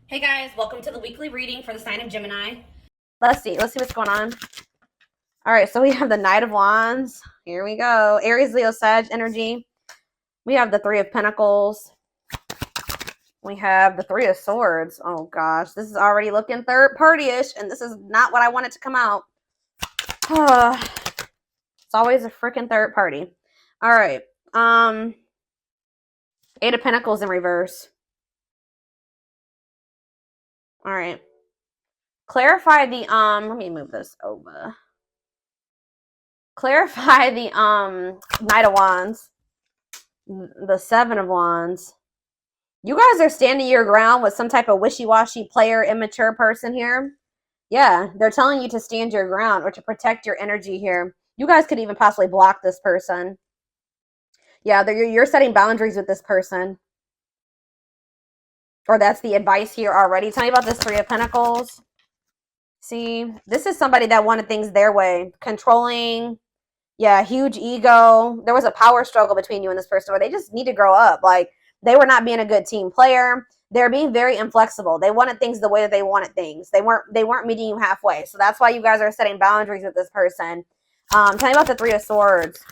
Hey guys, welcome to the weekly reading for the sign of Gemini. Let's see what's going on. All right, so we have the Knight of Wands. Here we go. Aries, Leo, Sag energy. We have the Three of Pentacles. We have the Three of Swords. Oh gosh, this is already looking third party-ish, and this is not what I wanted to come out. It's always a freaking third party. All right. Eight of Pentacles in reverse. All right. Clarify the let me move this over. Clarify the Knight of Wands. The Seven of Wands. You guys are standing your ground with some type of wishy-washy player, immature person here. Yeah, they're telling you to stand your ground or to protect your energy here. You guys could even possibly block this person. Yeah, you're setting boundaries with this person. Or that's the advice here already. Tell me about this Three of Pentacles. See, this is somebody that wanted things their way. Controlling. Yeah, huge ego. There was a power struggle between you and this person where they just need to grow up. Like, they were not being a good team player. They're being very inflexible. They wanted things the way that they wanted things. They weren't meeting you halfway. So that's why you guys are setting boundaries with this person. Tell me about the Three of Swords.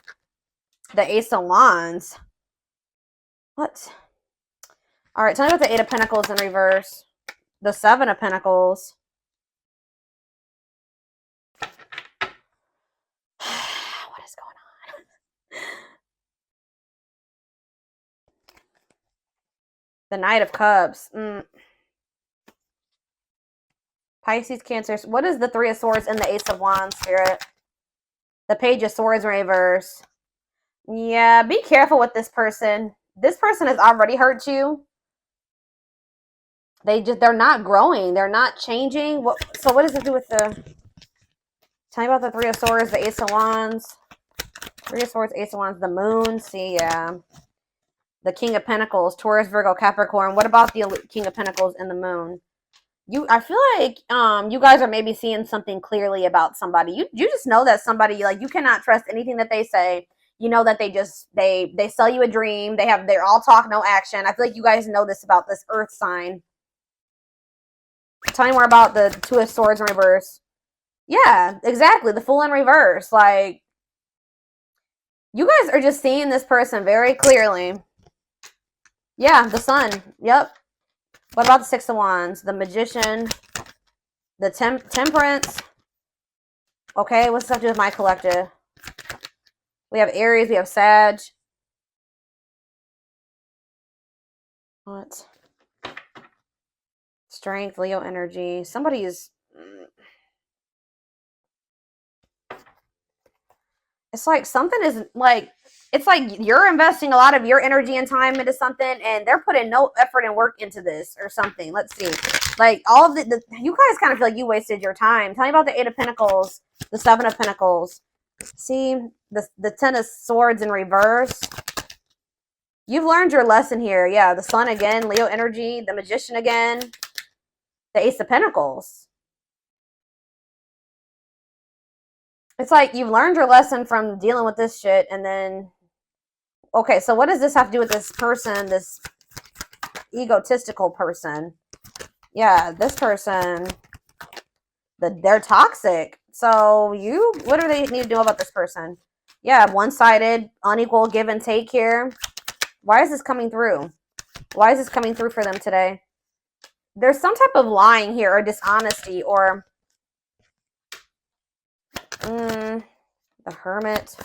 The Ace of Wands. What? All right, tell me about the Eight of Pentacles in reverse. The Seven of Pentacles. What is going on? The Knight of Cups. Pisces, Cancer. What is the Three of Swords and the Ace of Wands, Spirit? The Page of Swords in reverse. Yeah, be careful with this person. This person has already hurt you. They're not growing. They're not changing. So what does it do with the... Tell me about the Three of Swords, the Ace of Wands. Three of Swords, Ace of Wands, the Moon. See, yeah. The King of Pentacles, Taurus, Virgo, Capricorn. What about the King of Pentacles and the Moon? I feel like you guys are maybe seeing something clearly about somebody. You just know that somebody, like, you cannot trust anything that they say. You know that they sell you a dream. They're all talk, no action. I feel like you guys know this about this Earth sign. Tell me more about the Two of Swords in reverse. Yeah, exactly. The Fool in reverse. Like, you guys are just seeing this person very clearly. Yeah, the Sun. Yep. What about the Six of Wands? The Magician. The Temperance. Okay, what's up to do with my collective? We have Aries. We have Sag. What? Strength, Leo energy. Somebody is... It's like something is like... It's like you're investing a lot of your energy and time into something, and they're putting no effort and work into this or something. Let's see. Like, all of you guys kind of feel like you wasted your time. Tell me about the Eight of Pentacles, the Seven of Pentacles. See, the Ten of Swords in reverse. You've learned your lesson here. Yeah, the Sun again, Leo energy, the Magician again, the Ace of Pentacles. It's like you've learned your lesson from dealing with this shit, and then... Okay, so what does this have to do with this person, this egotistical person? Yeah, this person, they're toxic. So what do they need to do about this person? Yeah, one-sided, unequal give and take here. Why is this coming through? Why is this coming through for them today? There's some type of lying here or dishonesty or... the Hermit.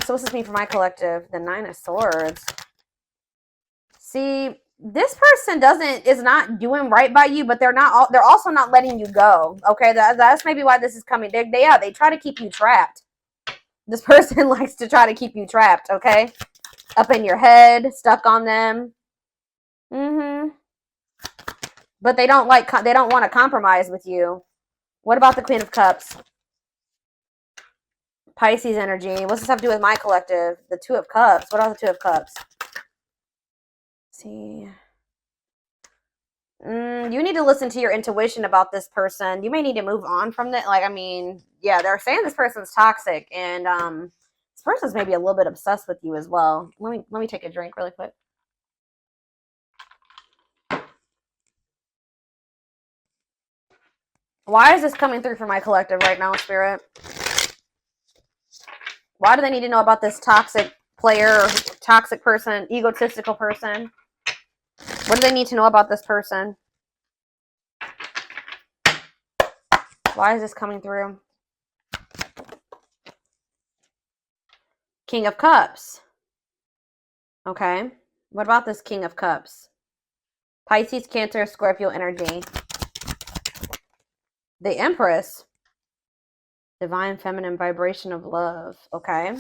So what's this mean for my collective? The Nine of Swords. See, this person is not doing right by you, but they're also not letting you go. Okay, that's maybe why this is coming. They try to keep you trapped. This person likes to try to keep you trapped. Okay, up in your head, stuck on them. But they don't want to compromise with you. What about the Queen of Cups? Pisces energy. What's this have to do with my collective? The Two of Cups. What are the Two of Cups? See. You need to listen to your intuition about this person. You may need to move on from that. Like, I mean, yeah, they're saying this person's toxic, and this person's maybe a little bit obsessed with you as well. Let me take a drink really quick. Why is this coming through for my collective right now, Spirit? Why do they need to know about this toxic player, or toxic person, egotistical person? What do they need to know about this person? Why is this coming through? King of Cups. Okay. What about this King of Cups? Pisces, Cancer, Scorpio energy. The Empress. Divine feminine vibration of love. Okay.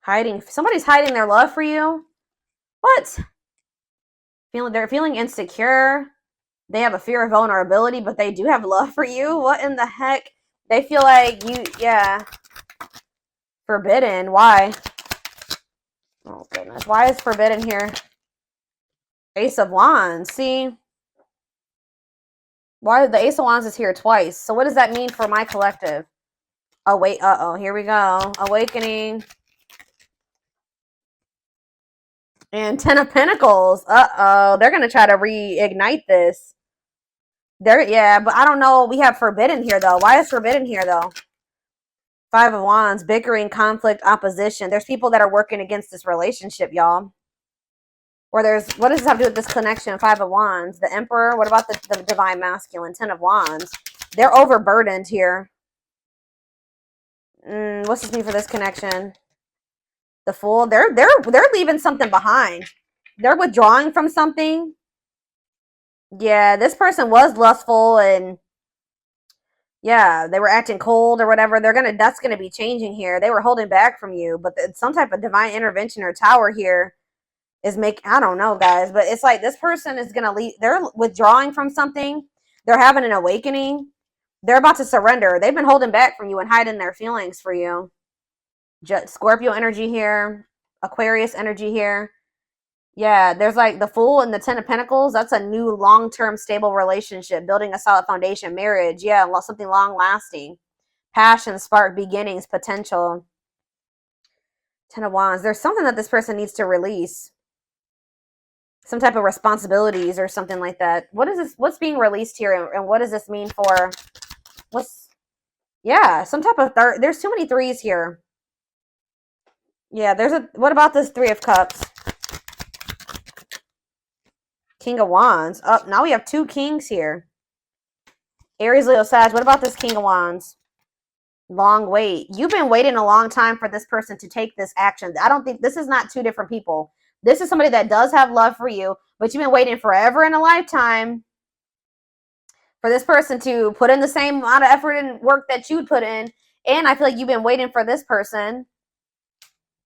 Hiding. Somebody's hiding their love for you. What? They're feeling insecure. They have a fear of vulnerability, but they do have love for you. What in the heck? They feel like you, yeah. Forbidden. Why? Oh, goodness. Why is forbidden here? Ace of Wands. See? Why the Ace of Wands is here twice? So what does that mean for my collective? Oh, wait. Uh-oh. Here we go. Awakening. And Ten of Pentacles. Uh-oh. They're going to try to reignite this. Yeah, but I don't know. We have forbidden here, though. Why is forbidden here, though? Five of Wands. Bickering, conflict, opposition. There's people that are working against this relationship, y'all. Or there's, what does this have to do with this connection? Five of Wands. The Emperor. What about the Divine Masculine? Ten of Wands. They're overburdened here. What's this mean for this connection? The Fool. They're leaving something behind. They're withdrawing from something. Yeah, this person was lustful and yeah, they were acting cold or whatever. That's gonna be changing here. They were holding back from you, but some type of divine intervention or tower here is I don't know, guys, but it's like this person is gonna leave. They're withdrawing from something. They're having an awakening. They're about to surrender. They've been holding back from you and hiding their feelings for you. Scorpio energy here, Aquarius energy here. Yeah, there's like the Fool and the Ten of Pentacles. That's a new long-term stable relationship, building a solid foundation, marriage. Yeah, something long-lasting. Passion, spark, beginnings, potential. Ten of Wands. There's something that this person needs to release. Some type of responsibilities or something like that. What is this? What's being released here, and what does this mean for? Yeah, some type of there's too many threes here. Yeah, what about this Three of Cups? King of Wands. Oh, now we have two kings here. Aries, Leo, Sag. What about this King of Wands? Long wait. You've been waiting a long time for this person to take this action. I don't think this is not two different people. This is somebody that does have love for you, but you've been waiting forever in a lifetime for this person to put in the same amount of effort and work that you'd put in. And I feel like you've been waiting for this person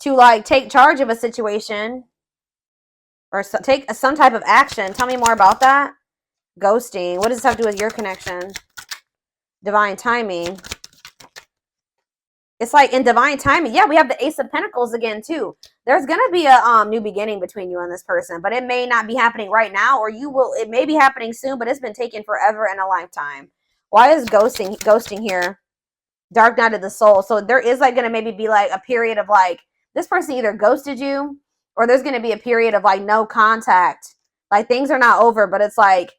to like take charge of a situation or take some type of action. Tell me more about that. Ghosting. What does this have to do with your connection? Divine timing. It's like in divine timing. Yeah, we have the Ace of Pentacles again, too. There's going to be a new beginning between you and this person, but it may not be happening right now, or it may be happening soon, but it's been taking forever and a lifetime. Why is ghosting here? Dark night of the soul. So there is like going to maybe be like a period of like, this person either ghosted you, or there's going to be a period of like no contact. Like things are not over, but it's like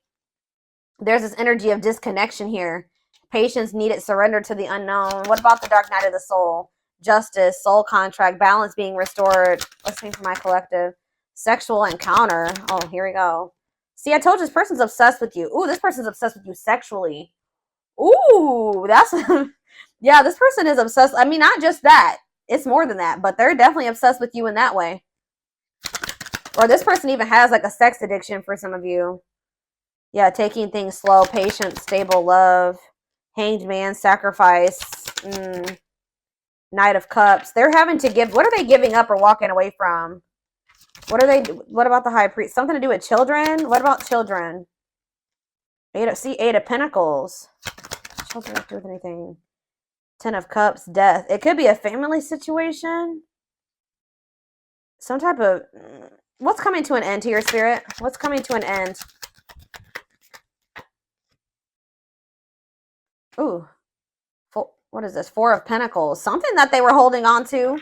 there's this energy of disconnection here. Patience needed, surrender to the unknown. What about the dark night of the soul? Justice, soul contract, balance being restored. Let's see for my collective. Sexual encounter. Oh, here we go. See, I told you this person's obsessed with you. Ooh, this person's obsessed with you sexually. Ooh, that's... yeah, this person is obsessed. I mean, not just that. It's more than that, but they're definitely obsessed with you in that way. Or this person even has like a sex addiction for some of you. Yeah, taking things slow, patient, stable love. Hanged man, sacrifice, Knight of Cups. They're having to give. What are they giving up or walking away from? What about the High Priest? Something to do with children? What about children? Eight of Pentacles. Children have to do with anything. Ten of Cups, death. It could be a family situation. Some type of... What's coming to an end here, Spirit? What's coming to an end? Ooh. What is this? Four of Pentacles. Something that they were holding on to.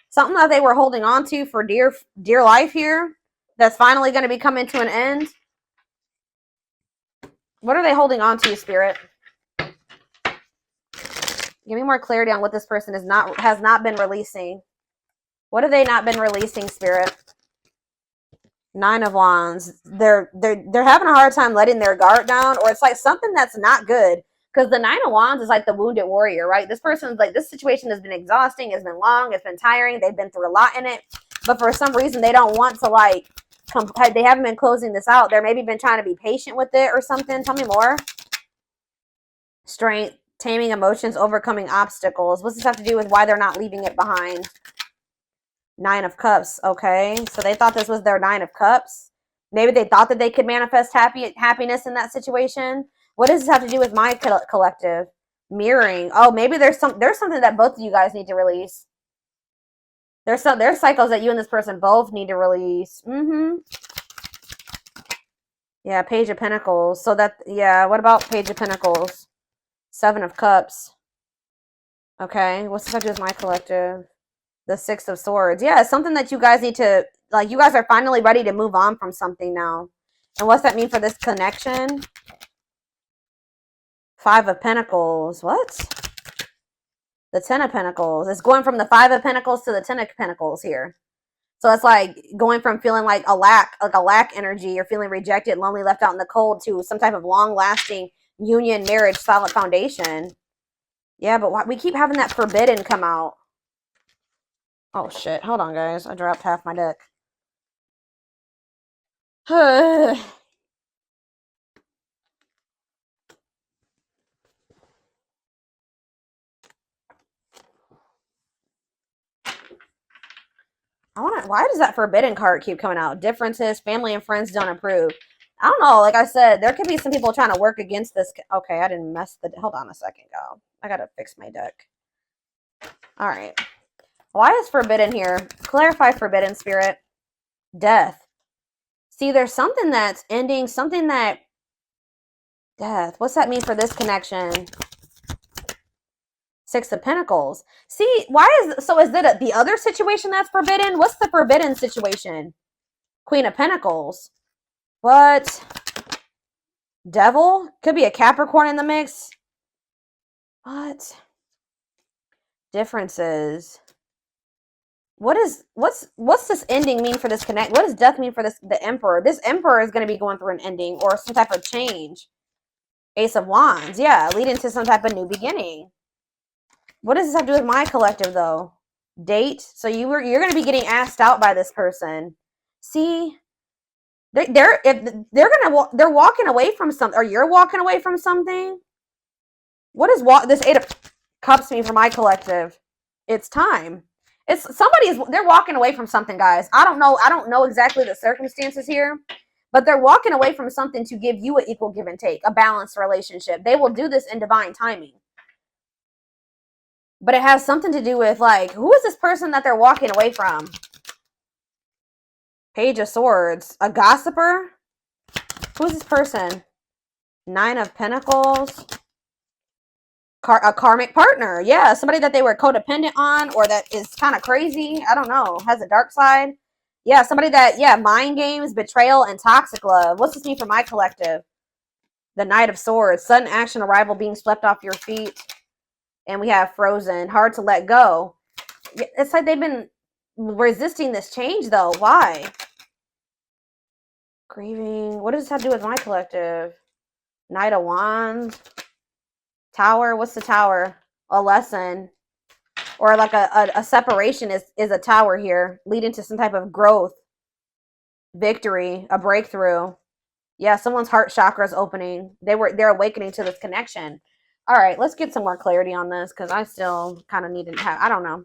Something that they were holding on to for dear life here. That's finally going to be coming to an end. What are they holding on to, Spirit? Give me more clarity on what this person has not been releasing. What have they not been releasing, Spirit? 9 of Wands. They're having a hard time letting their guard down, or it's like something that's not good. Because the 9 of Wands is like the wounded warrior, right? This person's like, this situation has been exhausting, it's been long, it's been tiring, they've been through a lot in it. But for some reason, they don't want to like, they haven't been closing this out. They're maybe been trying to be patient with it or something. Tell me more. Strength, taming emotions, overcoming obstacles. What's this have to do with why they're not leaving it behind? 9 of Cups. Okay, so they thought this was their 9 of Cups. Maybe they thought that they could manifest happiness in that situation. What does this have to do with my collective? Mirroring. Oh, maybe there's something that both of you guys need to release. There's cycles that you and this person both need to release. Yeah, Page of Pentacles. So that, yeah, what about Page of Pentacles? 7 of Cups. Okay, what's this have to do with my collective? The 6 of Swords. Yeah, it's something that you guys need to, like, you guys are finally ready to move on from something now. And what's that mean for this connection? 5 of Pentacles. What? The 10 of Pentacles. It's going from the 5 of Pentacles to the 10 of Pentacles here. So it's like going from feeling like a lack energy, or feeling rejected, lonely, left out in the cold, to some type of long-lasting union, marriage, solid foundation. Yeah, but we keep having that forbidden come out. Oh, shit. Hold on, guys. I dropped half my deck. Why does that forbidden card keep coming out? Differences, family and friends don't approve. I don't know. Like I said, there could be some people trying to work against this. Okay, I didn't mess hold on a second, y'all. I gotta fix my deck. All right. Why is forbidden here? Clarify forbidden, Spirit. Death. See, there's something that's ending, something that... Death. What's that mean for this connection? 6 of Pentacles. See, is it the other situation that's forbidden? What's the forbidden situation? Queen of Pentacles. What? Devil? Could be a Capricorn in the mix. What? Differences. What's this ending mean for this connect? What does death mean for the Emperor? This Emperor is going to be going through an ending or some type of change. Ace of Wands. Yeah, leading to some type of new beginning. What does this have to do with my collective, though? Date. So you're going to be getting asked out by this person. See, they're walking away from something, or you're walking away from something. What does this 8 of Cups mean for my collective? It's time. They're walking away from something, guys. I don't know exactly the circumstances here, but they're walking away from something to give you an equal give and take, a balanced relationship. They will do this in divine timing. But it has something to do with, like, who is this person that they're walking away from? Page of Swords. A gossiper? Who is this person? 9 of Pentacles. A karmic partner. Yeah, somebody that they were codependent on, or that is kind of crazy. I don't know. Has a dark side. Yeah, somebody that, yeah, mind games, betrayal, and toxic love. What's this mean for my collective? The Knight of Swords. Sudden action, arrival, being swept off your feet. And we have Frozen. Hard to let go. It's like they've been resisting this change, though. Why? Grieving. What does this have to do with my collective? Knight of Wands. Tower. What's the Tower? A lesson. Or like a separation is a tower here. Leading to some type of growth. Victory. A breakthrough. Yeah, someone's heart chakra is opening. They're awakening to this connection. All right, let's get some more clarity on this, because I still kind of need to have, I don't know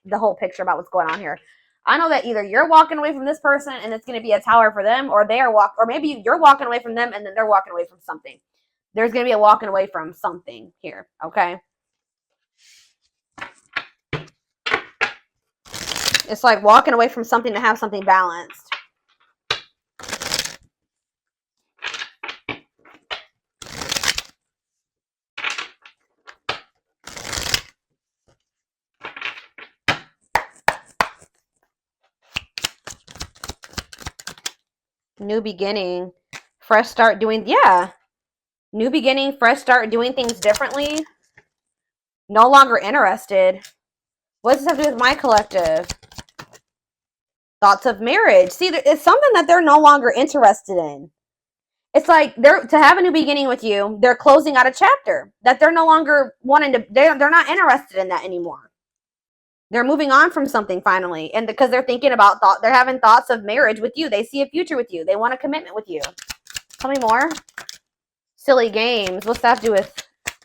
the whole picture about what's going on here. I know that either you're walking away from this person and it's going to be a tower for them, or or maybe you're walking away from them and then they're walking away from something. There's going to be a walking away from something here, okay? It's like walking away from something to have something balanced. New beginning. Fresh start doing, yeah. New beginning, fresh start, doing things differently. No longer interested. What does this have to do with my collective? Thoughts of marriage. See, it's something that they're no longer interested in. It's like to have a new beginning with you. They're closing out a chapter that they're no longer wanting to. They're not interested in that anymore. They're moving on from something finally, and because they're thinking about they're having thoughts of marriage with you. They see a future with you. They want a commitment with you. Tell me more. Silly games. What's that have to do with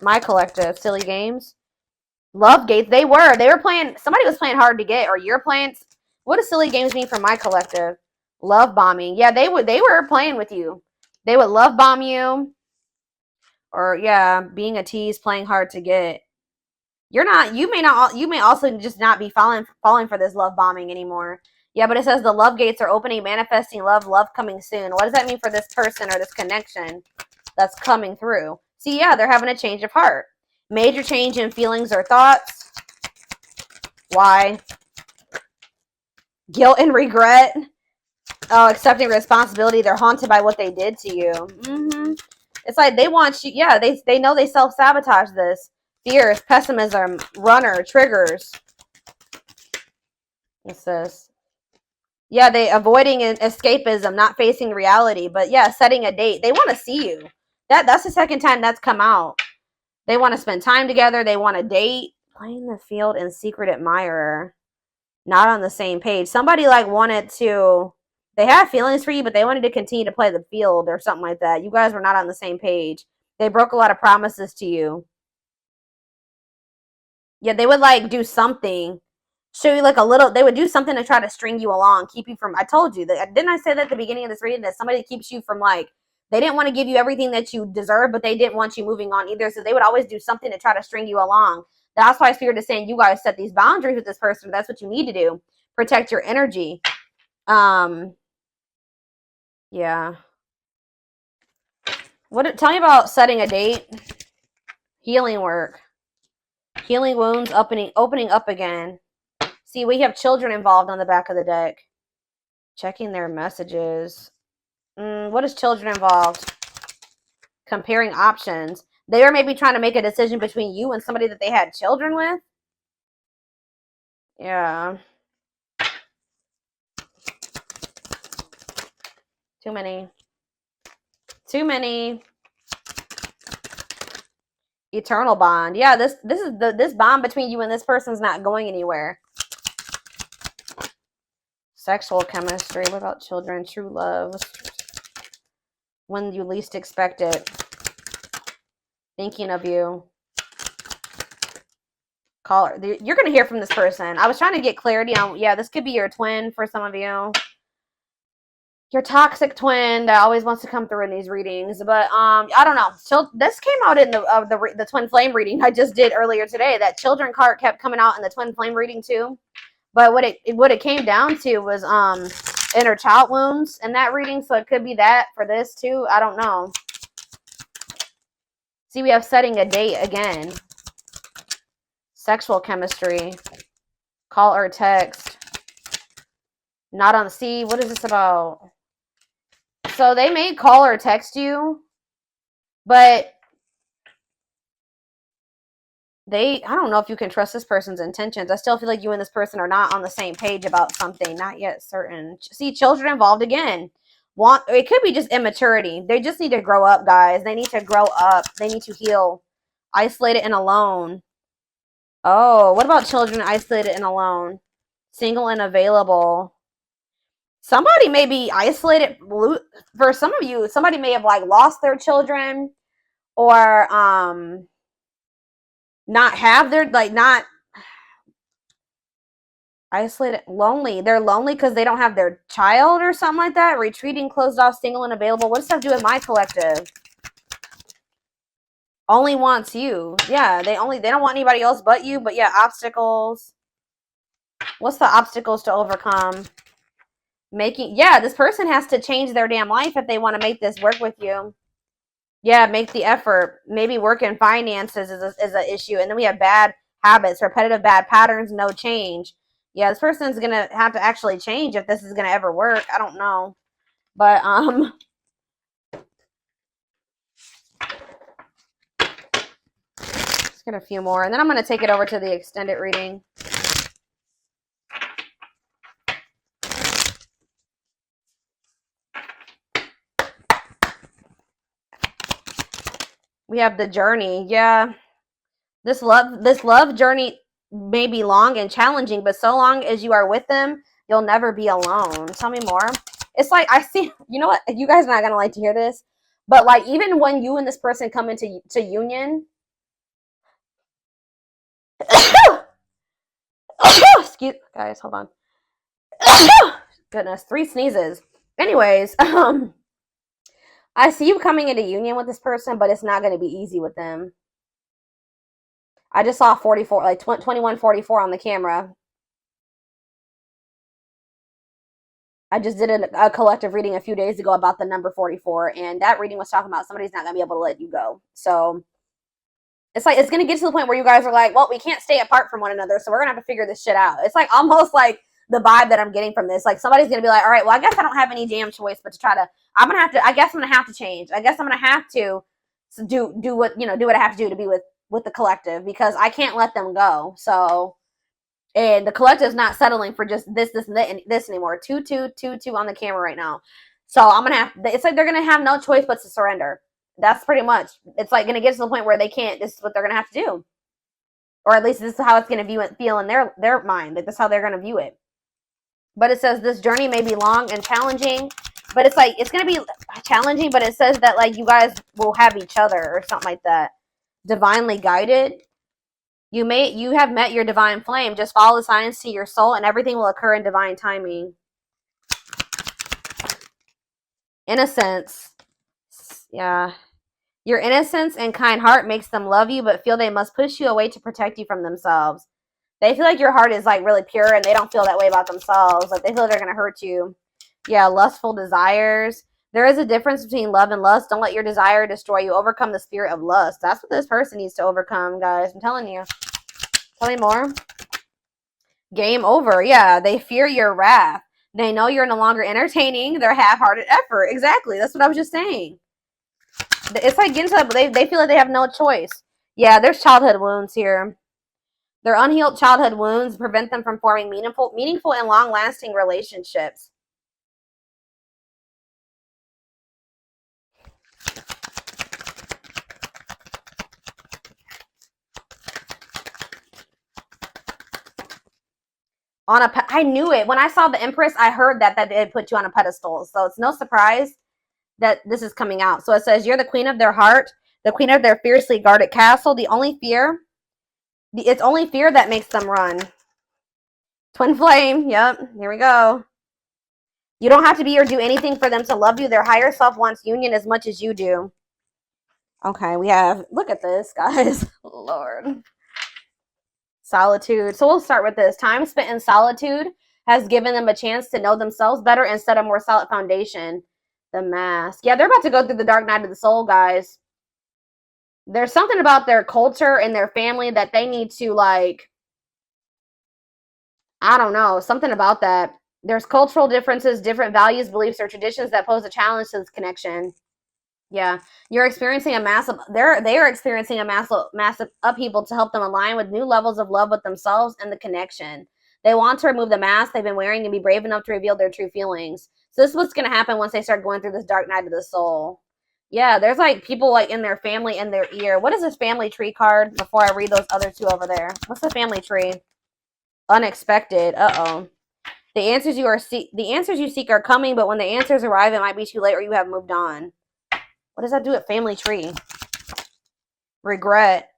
my collective? Silly games. Love gates. They were playing. Somebody was playing hard to get, or you're playing. What does silly games mean for my collective? Love bombing. Yeah, they were playing with you. They would love bomb you, or yeah, being a tease, playing hard to get. You're not. You may also just not be falling for this love bombing anymore. Yeah, but it says the love gates are opening, manifesting love coming soon. What does that mean for this person or this connection that's coming through? See, yeah, they're having a change of heart. Major change in feelings or thoughts. Why? Guilt and regret. Oh, accepting responsibility. They're haunted by what they did to you. It's like they want you. Yeah, they know they self-sabotage this. Fears, pessimism, runner, triggers. What's this? Yeah, they avoiding escapism, not facing reality. But yeah, setting a date. They want to see you. That's the second time that's come out. They want to spend time together. They want to date. Playing the field and secret admirer. Not on the same page. Somebody like wanted to. They have feelings for you, but they wanted to continue to play the field or something like that. You guys were not on the same page. They broke a lot of promises to you. Yeah, they would like do something, show you like a little. They would do something to try to string you along, keep you from. I told you that. Didn't I say that at the beginning of this reading that somebody keeps you from like. They didn't want to give you everything that you deserve, but they didn't want you moving on either. So they would always do something to try to string you along. That's why Spirit is saying you guys set these boundaries with this person. That's what you need to do. Protect your energy. Yeah. Tell me about setting a date. Healing work. Healing wounds, opening up again. See, we have children involved on the back of the deck. Checking their messages. What is children involved? Comparing options. They are maybe trying to make a decision between you and somebody that they had children with. Yeah. Too many. Eternal bond. Yeah, this bond between you and this person's not going anywhere. Sexual chemistry. What about children? True love. When you least expect it. Thinking of you. Caller. You're going to hear from this person. I was trying to get clarity on, yeah, this could be your twin for some of you. Your toxic twin that always wants to come through in these readings. But I don't know. So this came out in the twin flame reading I just did earlier today. That children card kept coming out in the twin flame reading too. But what it came down to was inner child wounds in that reading. So it could be that for this too. I don't know. See, we have setting a date again. Sexual chemistry. Call or text. Not on the sea. What is this about? So they may call or text you, but I don't know if you can trust this person's intentions. I still feel like you and this person are not on the same page about something. Not yet certain. See, children involved again. It could be just immaturity. They just need to grow up, guys. They need to grow up. They need to heal. Isolated and alone. Oh, what about children isolated and alone? Single and available. Somebody may be isolated. For some of you, somebody may have like lost their children or not have their, like, not isolated, lonely. They're lonely because they don't have their child or something like that. Retreating, closed off, single and available. What does that have to do with my collective? Only wants you. Yeah, they don't want anybody else but you. But yeah, obstacles. What's the obstacles to overcome? Yeah, this person has to change their damn life if they want to make this work with you. Yeah, make the effort. Maybe work in finances is an issue. And then we have bad habits, repetitive bad patterns, no change. Yeah, this person's going to have to actually change if this is going to ever work. I don't know. But, Get a few more, and then I'm going to take it over to the extended reading. We have the journey. Yeah. This love journey may be long and challenging, but so long as you are with them, you'll never be alone. Tell me more. It's like, I see, you know what? You guys are not going to like to hear this, but like, even when you and this person come into union, excuse, guys, hold on. Goodness, 3 sneezes. Anyways, I see you coming into union with this person, but it's not going to be easy with them. I just saw 44, like 2144 on the camera. I just did a collective reading a few days ago about the number 44, and that reading was talking about somebody's not going to be able to let you go. So it's like, it's going to get to the point where you guys are like, well, we can't stay apart from one another, so we're going to have to figure this shit out. It's like almost like the vibe that I'm getting from this. Like, somebody's going to be like, all right, well, I guess I don't have any damn choice but to try to, I guess I'm going to have to change. I guess I'm going to have to do what, do what I have to do to be with the collective, because I can't let them go. So, and the collective is not settling for just this and this anymore. 2 on the camera right now. So I'm going to have, it's like they're going to have no choice but to surrender. That's pretty much, it's like going to get to the point where they can't, this is what they're going to have to do. Or at least this is how it's going to feel in their mind. Like, this is how they're going to view it. But it says this journey may be long and challenging, but it's like, it's going to be challenging, but it says that like you guys will have each other or something like that. Divinely guided. You have met your divine flame. Just follow the signs to your soul and everything will occur in divine timing. Innocence. Yeah. Your innocence and kind heart makes them love you, but feel they must push you away to protect you from themselves. They feel like your heart is like really pure and they don't feel that way about themselves. Like, they feel like they're going to hurt you. Yeah, lustful desires. There is a difference between love and lust. Don't let your desire destroy you. Overcome the spirit of lust. That's what this person needs to overcome, guys. I'm telling you. Tell me more. Game over. Yeah, they fear your wrath. They know you're no longer entertaining their half-hearted effort. Exactly. That's what I was just saying. It's like getting to that, they feel like they have no choice. Yeah, there's childhood wounds here. Their unhealed childhood wounds prevent them from forming meaningful and long-lasting relationships. I knew it. When I saw the Empress, I heard that they put you on a pedestal. So it's no surprise that this is coming out. So it says, you're the queen of their heart, the queen of their fiercely guarded castle. It's only fear that makes them run. Twin flame. Yep. Here we go. You don't have to be or do anything for them to love you. Their higher self wants union as much as you do. Okay, we have, look at this, guys. Lord. Solitude. So we'll start with this. Time spent in solitude has given them a chance to know themselves better and set a more solid foundation. The Mask. Yeah, they're about to go through the dark night of the soul, guys. There's something about their culture and their family that they need to, like, I don't know, something about that. There's cultural differences, different values, beliefs, or traditions that pose a challenge to this connection. Yeah, you're experiencing a massive, they are experiencing a massive upheaval to help them align with new levels of love with themselves and the connection. They want to remove the mask they've been wearing and be brave enough to reveal their true feelings. So this is what's going to happen once they start going through this dark night of the soul. Yeah, there's like people like in their family in their ear. What is this family tree card before I read those other two over there? What's the family tree? Unexpected. Uh-oh. The answers you seek are coming, but when the answers arrive, it might be too late or you have moved on. What does that do at family tree? Regret.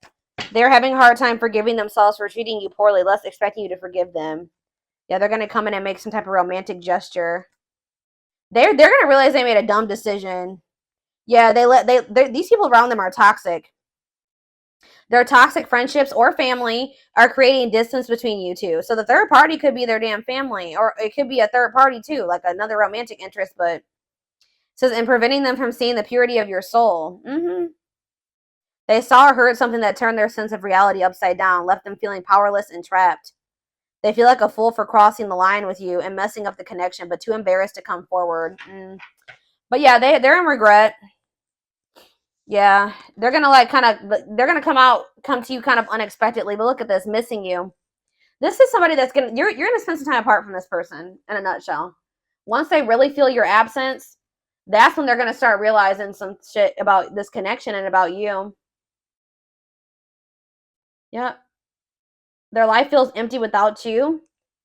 They're having a hard time forgiving themselves for treating you poorly, less expecting you to forgive them. Yeah, they're going to come in and make some type of romantic gesture. They're going to realize they made a dumb decision. Yeah, these people around them are toxic. Their toxic friendships or family are creating distance between you two. So the third party could be their damn family, or it could be a third party too, like another romantic interest, but it says, and preventing them from seeing the purity of your soul. They saw or heard something that turned their sense of reality upside down, left them feeling powerless and trapped. They feel like a fool for crossing the line with you and messing up the connection, but too embarrassed to come forward. But yeah, they're in regret. Yeah, they're gonna like they're gonna come to you kind of unexpectedly. But look at this, missing you. This is somebody that's gonna you're gonna spend some time apart from this person in a nutshell. Once they really feel your absence, that's when they're gonna start realizing some shit about this connection and about you. Yep. Their life feels empty without you.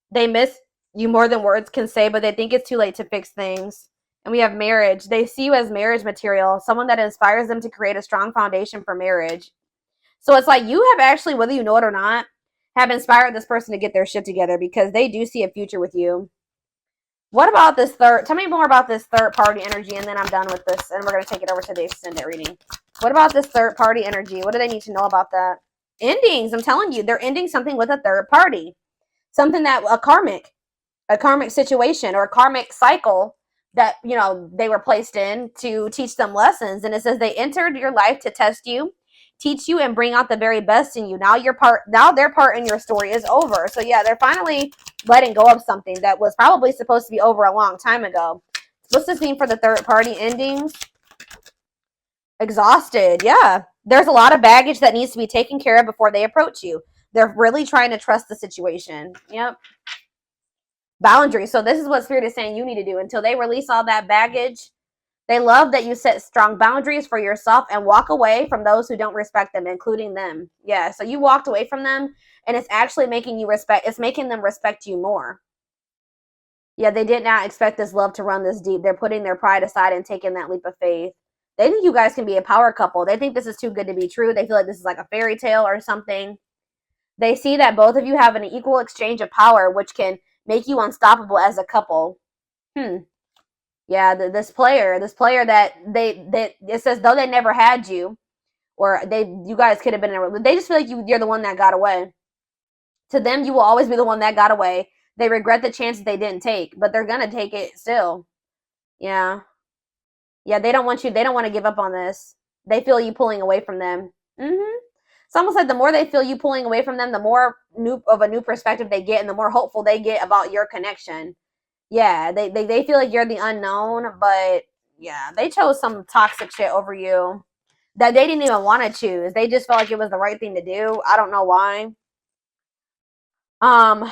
They miss you more than words can say, but they think it's too late to fix things. And we have marriage. They see you as marriage material, someone that inspires them to create a strong foundation for marriage. So it's like you have actually, whether you know it or not, have inspired this person to get their shit together because they do see a future with you. What about this third? Tell me more about this third party energy, and then I'm done with this, and we're going to take it over to the extended reading. What about this third party energy? What do they need to know about that? Endings. I'm telling you, they're ending something with a third party. Something that a karmic situation or a karmic cycle that, you know, they were placed in to teach them lessons. And it says they entered your life to test you, teach you, and bring out the very best in you. Now their part in your story is over. So yeah, they're finally letting go of something that was probably supposed to be over a long time ago. What's this mean for the third party endings? Exhausted. Yeah. There's a lot of baggage that needs to be taken care of before they approach you. They're really trying to trust the situation. Yep. Boundaries. So this is what Spirit is saying you need to do until they release all that baggage. They love that you set strong boundaries for yourself and walk away from those who don't respect them, including them. Yeah, so you walked away from them, and it's actually making you respect. It's making them respect you more. Yeah, they did not expect this love to run this deep. They're putting their pride aside and taking that leap of faith. They think you guys can be a power couple. They think this is too good to be true. They feel like this is like a fairy tale or something. They see that both of you have an equal exchange of power, which can make you unstoppable as a couple. Yeah, this player that it says though they never had you, or you guys could have been in a, they just feel like you're the one that got away. To them, you will always be the one that got away. They regret the chances they didn't take, but they're gonna take it still. Yeah, yeah, they don't want you. They don't want to give up on this. They feel you pulling away from them. It's almost like the more they feel you pulling away from them, the more a new perspective they get, and the more hopeful they get about your connection. Yeah, they feel like you're the unknown, but yeah, they chose some toxic shit over you that they didn't even want to choose. They just felt like it was the right thing to do. I don't know why. Um,